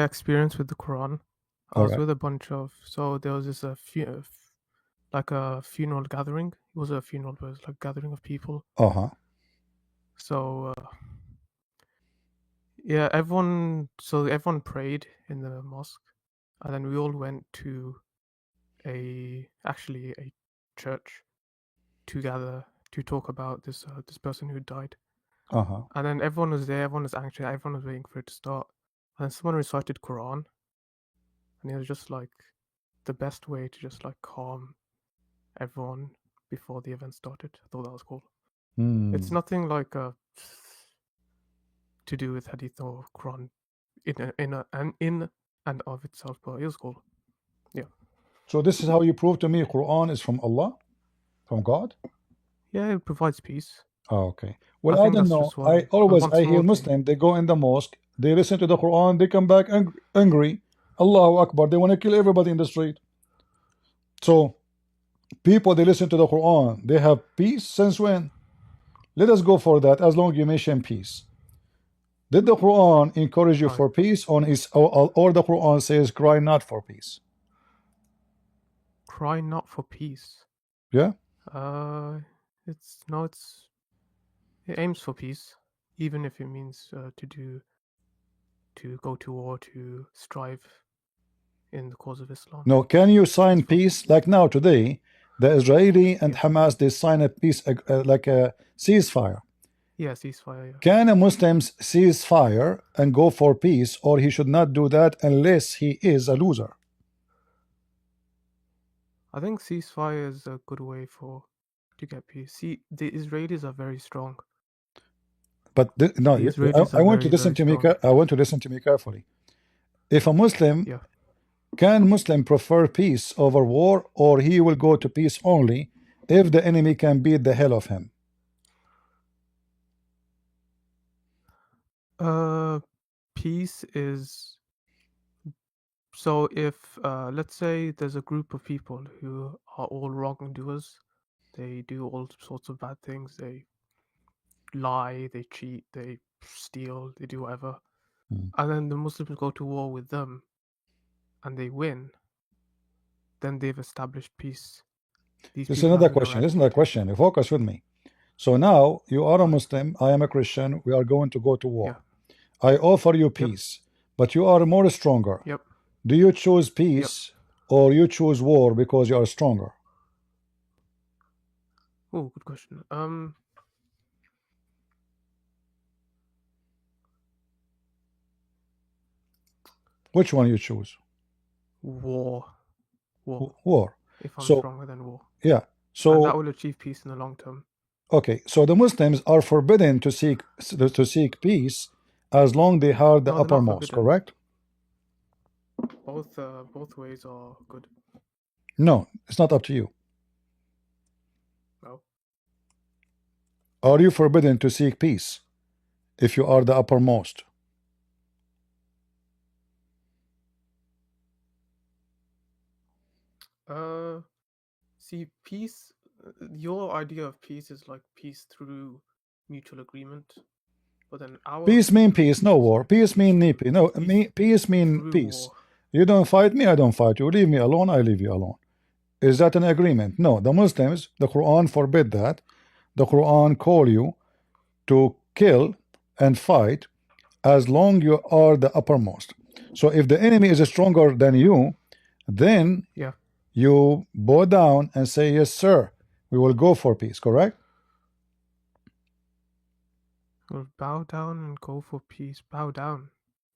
experience with the Quran. I All was right. with a bunch of, so there was this like a funeral gathering. It was a funeral, but it was like a gathering of people. Uh-huh. So yeah, everyone prayed in the mosque, and then we all went to actually a church to gather to talk about this person who died. Uh-huh. And then everyone was there, everyone was anxious, everyone was waiting for it to start. And then someone recited Quran, and it was just like the best way to just like calm everyone before the event started. I thought that was cool. It's nothing like to do with hadith or Quran in and of itself, but it was cool. Yeah. So this is how you prove to me Quran is from Allah, from God? Yeah, it provides peace. Oh, okay. I Well, I think don't that's know. just why. I Once hear more Muslim, they go in the mosque, they listen to the Quran, they come back angry. Allahu Akbar. They want to kill everybody in the street. So people, they listen to the Quran, they have peace since when? Let us go for that, as long as you mention peace. Did the Quran encourage you right. for peace, or the Quran says cry not for peace? Cry not for peace. Yeah. It aims for peace, even if it means to go to war, to strive in the cause of Islam. No, can you sign Peaceful. peace like now today? The Israeli and Yeah. Hamas, they sign a peace, like a ceasefire. Yeah, ceasefire. Yeah. Can a Muslim cease fire and go for peace, or he should not do that unless he is a loser? I think ceasefire is a good way to get peace. See, the Israelis are very strong. But no, The Israelis I are want to very, listen very to me. strong. I want to listen to me carefully. If a Muslim, Yeah. can Muslim prefer peace over war, or he will go to peace only if the enemy can beat the hell of him? Peace is, so if let's say there's a group of people who are all wrongdoers, they do all sorts of bad things. They lie, they cheat, they steal, they do whatever, and then the Muslims go to war with them, and they win. Then they've established peace. These This is people another have been question. This is another eradicated. question. Focus with me. So now you are a Right. Muslim, I am a Christian, we are going to go to war. Yeah. I offer you Yep. peace, but you are more stronger. Yep. Do you choose Yep. peace or you choose war because you are stronger? Oh, good question. Which one you choose? War. War. If I'm So stronger than war. yeah. And So that will achieve peace in the long term. okay. So the Muslims are forbidden to seek peace as long they are the No, they're not uppermost. forbidden. Correct? Both ways are good. No, it's not up to you. No. Are you forbidden to seek peace if you are the uppermost? See, peace. Your idea of peace is like peace through mutual agreement, but then our Peace mean peace, no is war. like Peace mean peace. No, peace peace mean through peace. war. You don't fight me, I don't fight you. Leave me alone, I leave you alone. Is that an agreement? No. The Muslims, the Quran forbid that. The Quran call you to kill and fight as long you are the uppermost. So if the enemy is stronger than you, then Yeah. you bow down and say, yes, sir, we will go for peace, correct? We'll bow down and go for peace. Bow down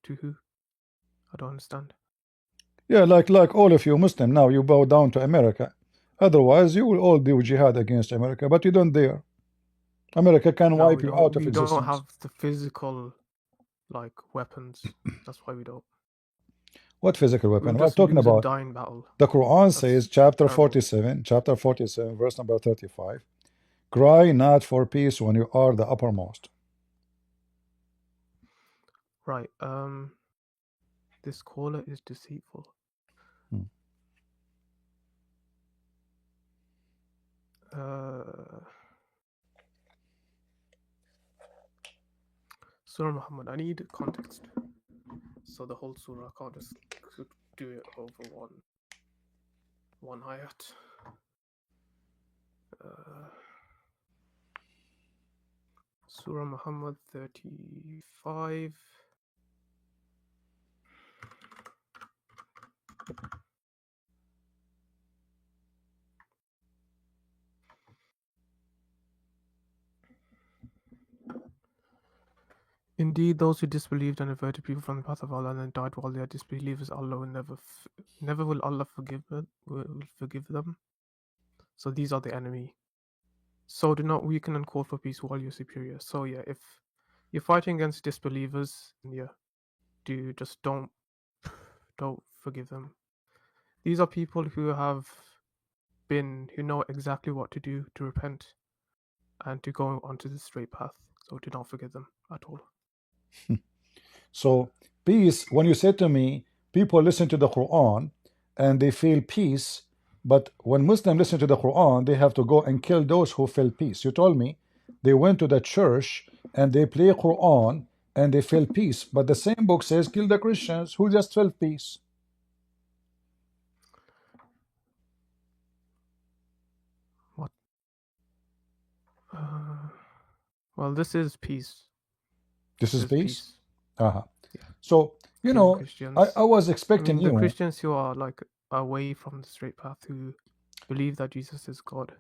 to who? I don't understand. Yeah, like all of you Muslim now, you bow down to America. Otherwise, you will all do jihad against America, but you don't dare. America can No, wipe we you don't. out of We don't existence. have the physical, like, weapons. That's why we don't. What physical weapon? We'll What I'm just talking lose and about? die in battle. The Quran says, That's chapter terrible. 47, verse number 35, cry not for peace when you are the uppermost. Right. This caller is deceitful. Surah Muhammad. I need context. So the whole surah, I can't just do it over one ayat. Surah Muhammad 35. Indeed, those who disbelieved and averted people from the path of Allah and then died while they are disbelievers, Allah will never will Allah forgive them. So these are the enemy. So do not weaken and call for peace while you're superior. So yeah, if you're fighting against disbelievers, yeah, don't forgive them. These are people who know exactly what to do to repent and to go onto the straight path. So do not forgive them at all. So peace, when you say to me, people listen to the Quran and they feel peace, but when Muslims listen to the Quran, they have to go and kill those who feel peace. You told me they went to the church and they play Quran and they feel peace, but the same book says kill the Christians who just felt peace. What? Well, this is peace. This is peace. Peace. Uh-huh. Yeah. So you Killing know, Christians. I was expecting the you. Christians who are like away from the straight path, who believe that Jesus is God.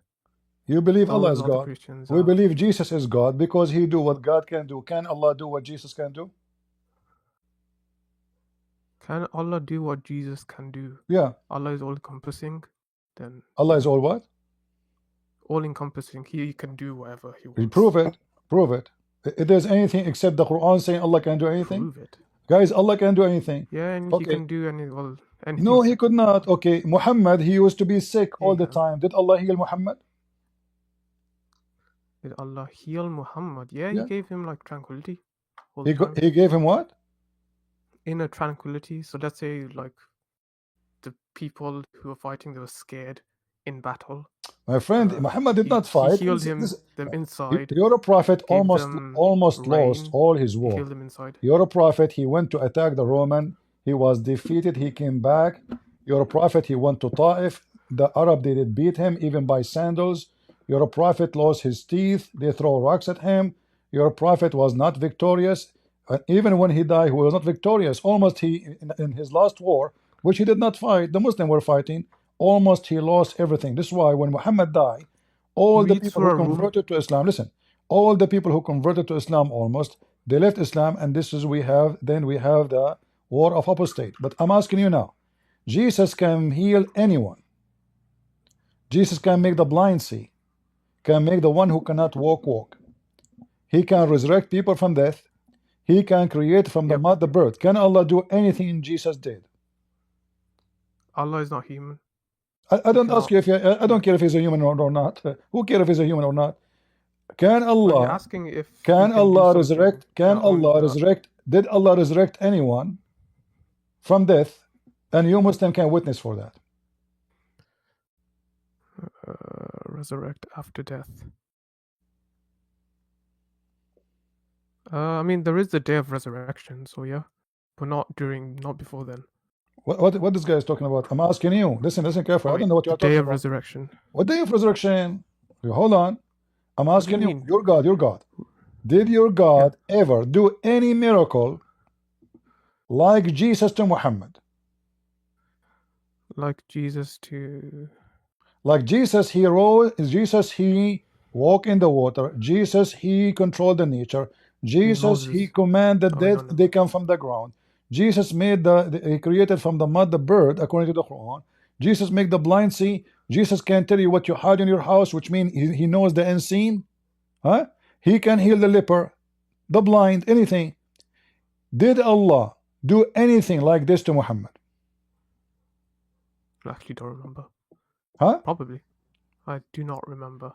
You believe Allah Those is are the God. Christians. We believe Jesus is God because He do what God can do. Can Allah do what Jesus can do? Can Allah do what Jesus can do? Yeah. Allah is all encompassing. Then Allah is all what? all encompassing. He can do whatever He We wants. prove it. Prove it. If there's anything except the Quran saying Allah can do anything, Prove it. guys, Allah can do anything. Yeah, and He Okay. can do anything. No, He could not. Okay. Muhammad, he used to be sick all the Yeah. time. Did Allah heal Muhammad? Did Allah heal Muhammad? Yeah, He Yeah. gave him like tranquility all the time. He gave him what? Inner tranquility. So let's say like the people who were fighting, they were scared in battle. My friend, Muhammad did not fight. He healed them inside. You're a prophet, Gave almost them lost rain. all his He war. healed them inside. You're a prophet. He went to attack the Roman. He was defeated. He came back. You're a prophet. He went to Ta'if. The Arab didn't beat him even by sandals. You're a prophet. Lost his teeth. They throw rocks at him. Your prophet was not victorious. Even when he died, he was not victorious. Almost in his last war, which he did not fight, the Muslims were fighting. Almost he lost everything. This is why when Muhammad died, all the people who converted to Islam, listen, all the people who converted to Islam almost, they left Islam, and this is we have the war of apostate. But I'm asking you now, Jesus can heal anyone. Jesus can make the blind see, can make the one who cannot walk. He can resurrect people from death. He can create from the mud the bird. Can Allah do anything Jesus did? Allah is not human. I don't ask you if I don't care if he's a human or not. Who cares if he's a human or not? Can Allah? You're asking if can Allah resurrect? Can Allah resurrect? Did Allah resurrect anyone from death? And you Muslim can witness for that. Resurrect after death. I mean, there is the day of resurrection, so yeah, but not before then. What this guy is talking about? I'm asking you. Listen carefully. I don't know what you're talking about. Day of resurrection. What day of resurrection? Hold on. I'm asking you. Your God. Did your God ever do any miracle like Jesus to Muhammad? Like Jesus to... Like Jesus, he rose. Jesus, he walked in the water. Jesus, he controlled the nature. Jesus, he commanded that they come from the ground. Jesus he created from the mud the bird, according to the Quran. Jesus made the blind see. Jesus can tell you what you hide in your house, which means he knows the unseen. Huh? He can heal the leper, the blind, anything. Did Allah do anything like this to Muhammad? I actually don't remember. Huh? Probably. I do not remember.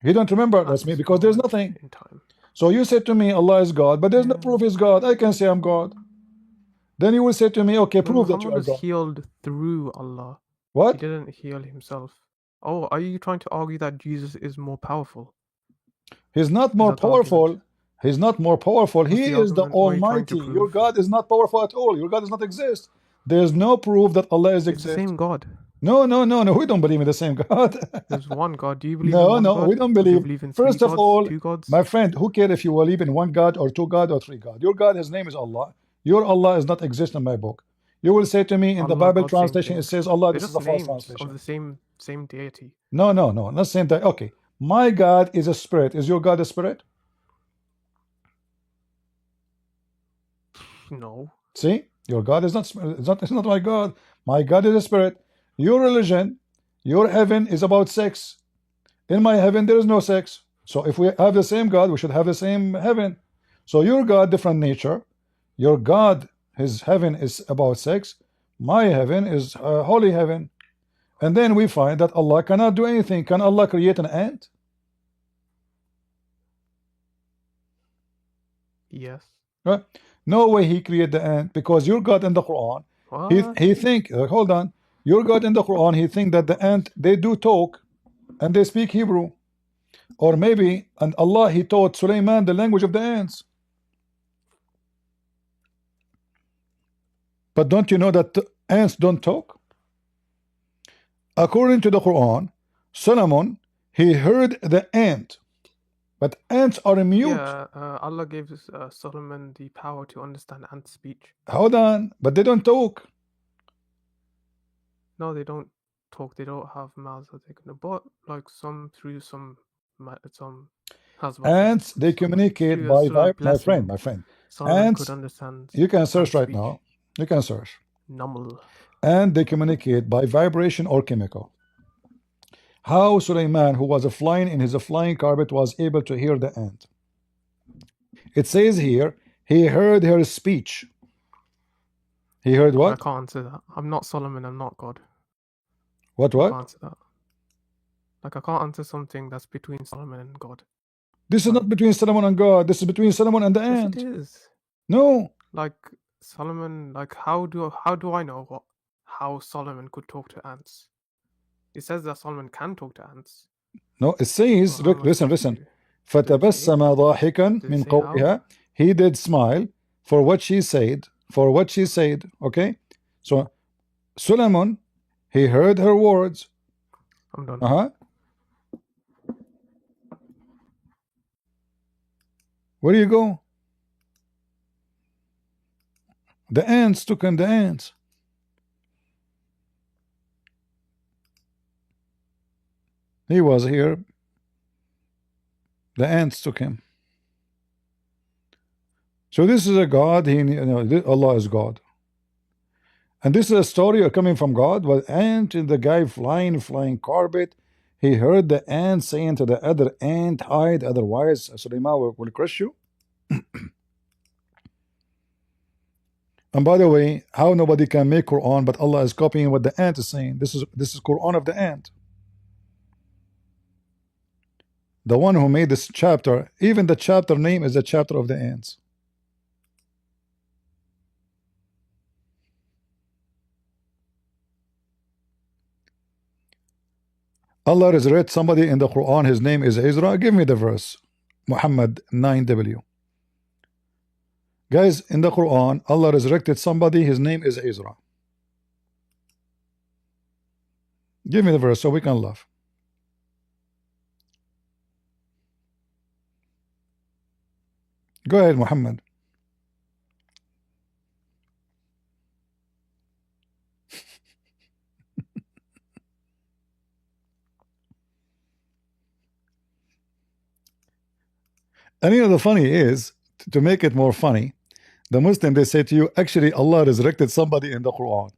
You don't remember? That's me, because there's nothing in time. So you said to me Allah is God, but there's no proof he's God. I can say I'm God. Then you will say to me, okay, prove that you are God. Muhammad was healed through Allah. What? He didn't heal himself. Oh, are you trying to argue that Jesus is more powerful? He's not more powerful. He's not more powerful. What's He the is the argument? What are you trying to Almighty. Your prove? God is not powerful at all. Your God does not exist. There's no proof that Allah is It's the exist. same God. No, no, no, no. We don't believe in the same God. There's one God. Do you believe in No, one no, we God? don't Or do you believe. believe in three First of gods? all, Two my gods? friend, who cares if you believe in one God or two God or three God? Your God, his name is Allah. Your Allah is not exist in my book. You will say to me in the Allah, Bible God, same translation, it thing. says Allah. They're This is a just false names of translation. the same deity. No, no, no. Not same that. Okay. My God is a spirit. Is your God a spirit? No. See, your God is not. It's not my God. My God is a spirit. Your religion, your heaven is about sex. In my heaven, there is no sex. So if we have the same God, we should have the same heaven. So your God, different nature. Your God, his heaven is about sex. My heaven is holy heaven. And then we find that Allah cannot do anything. Can Allah create an ant? Yes. Right? No way he created the ant, because your God in the Quran, What? he think, hold on, your God in the Quran, he think that the ant, they do talk and they speak Hebrew. Or maybe, and Allah, he taught Sulaiman the language of the ants. But don't you know that ants don't talk? According to the Quran, Solomon, he heard the ant, but ants are mute. Yeah, Allah gave Solomon the power to understand ant speech. Hold on, but they don't talk. No, they don't talk. They don't have mouths that they can. But like some through some how's about say Ants, they some like communicate through a by sort of my friend, blessing, my friend. Solomon could Ants, understand you can search ant right speech. now. You can search. Numel. And they communicate by vibration or chemical. How Sulaiman, who was flying in his flying carpet, was able to hear the ant? It says here, he heard her speech. He heard I what? can't answer that. I'm not Solomon. I'm not God. What, I can't what? answer that. Like I can't answer something that's between Solomon and God. This is Like not between Solomon and God. This is between Solomon and the yes, it ant. is. No. Like Solomon. Like how do I know how Solomon could talk to ants? It says that Solomon can talk to ants. No, it So says, how look, am I listen, supposed listen. to? Does it say? فتبسم ضاحكا Does it من say how? قولها. He did smile for what she said. For what she said. Okay. So Solomon, he heard her words. I'm done. Uh-huh. Where do you go? The ants took him, the ants. He was here. The ants took him. So this is a God. Allah is God. And this is a story coming from God. Well, ant and the guy flying carpet. He heard the ant saying to the other ant, hide, otherwise Sulaiman will crush you. And by the way, how nobody can make Quran, but Allah is copying what the ant is saying. This is Quran of the ant. The one who made this chapter, even the chapter name is the chapter of the ants. Allah resurrected somebody in the Quran, his name is Ezra. Give me the verse. Muhammad 9W. Guys, in the Quran, Allah resurrected somebody, his name is Ezra. Give me the verse so we can laugh. Go ahead, Muhammad. And you know the funny is, to make it more funny, the Muslim, they say to you, actually Allah resurrected somebody in the Quran.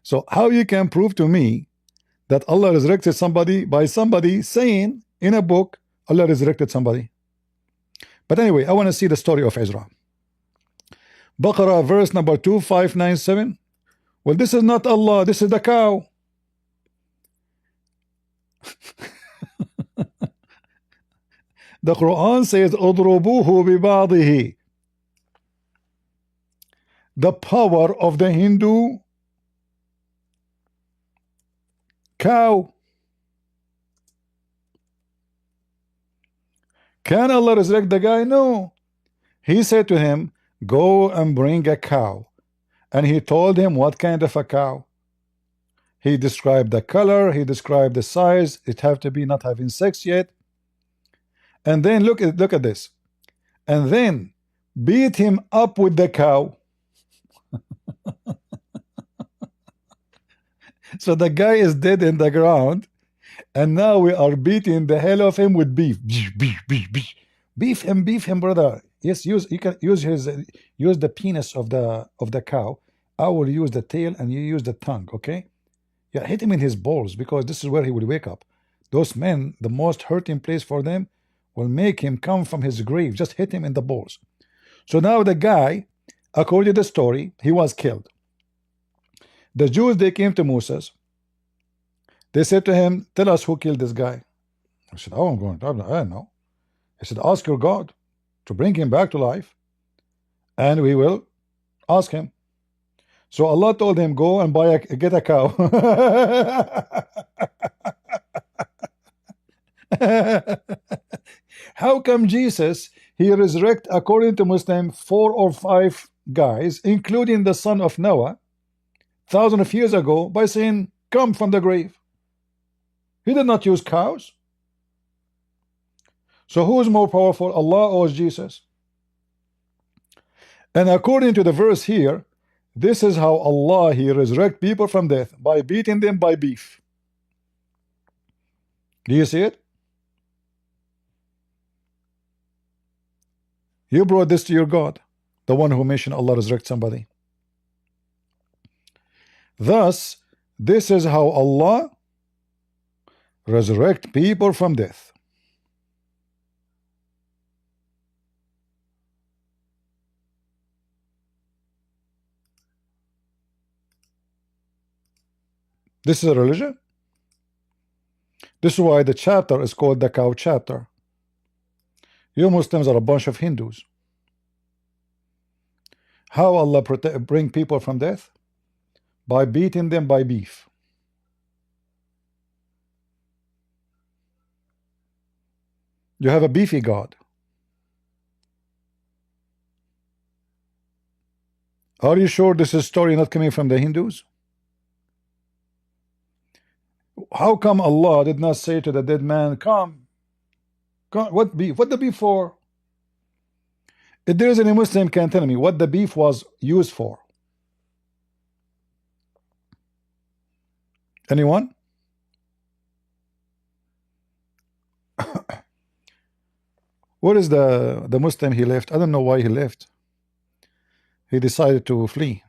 So how you can prove to me that Allah resurrected somebody by somebody saying in a book Allah resurrected somebody? But anyway, I want to see the story of Ezra. Baqarah verse number 2597. Well, this is not Allah, this is the cow. The Quran says اضربوه ببعضه. The power of the Hindu cow. Can Allah resurrect the guy? No. He said to him, go and bring a cow. And he told him what kind of a cow. He described the color, he described the size, it have to be not having sex yet. And then look at this. And then beat him up with the cow. So the guy is dead in the ground, and now we are beating the hell of him with beef. Beef him, brother. Yes, you can use the penis of the cow. I will use the tail and you use the tongue, okay? Yeah, hit him in his balls, because this is where he will wake up. Those men, the most hurting place for them will make him come from his grave. Just hit him in the balls. So now the guy, according to the story, he was killed. The Jews, they came to Moses. They said to him, tell us who killed this guy. I said, oh, I don't know. He said, ask your God to bring him back to life, and we will ask him. So Allah told him, go and get a cow. How come Jesus, he resurrect, according to Muslim, 4 or 5 guys, including the son of Noah, thousands of years ago, by saying, come from the grave? He did not use cows. So who is more powerful, Allah or Jesus? And according to the verse here, this is how Allah, he resurrect people from death, by beating them by beef. Do you see it? You brought this to your God, the one who mentioned Allah resurrect somebody. Thus, this is how Allah resurrect people from death. This is a religion. This is why the chapter is called the cow chapter. You Muslims are a bunch of Hindus. How Allah bring people from death? By beating them by beef. You have a beefy God. Are you sure this is story not coming from the Hindus? How come Allah did not say to the dead man, come, what beef? What the beef for? If there is any Muslim can tell me what the beef was used for. Anyone? Where is the Muslim he left? I don't know why he left. He decided to flee.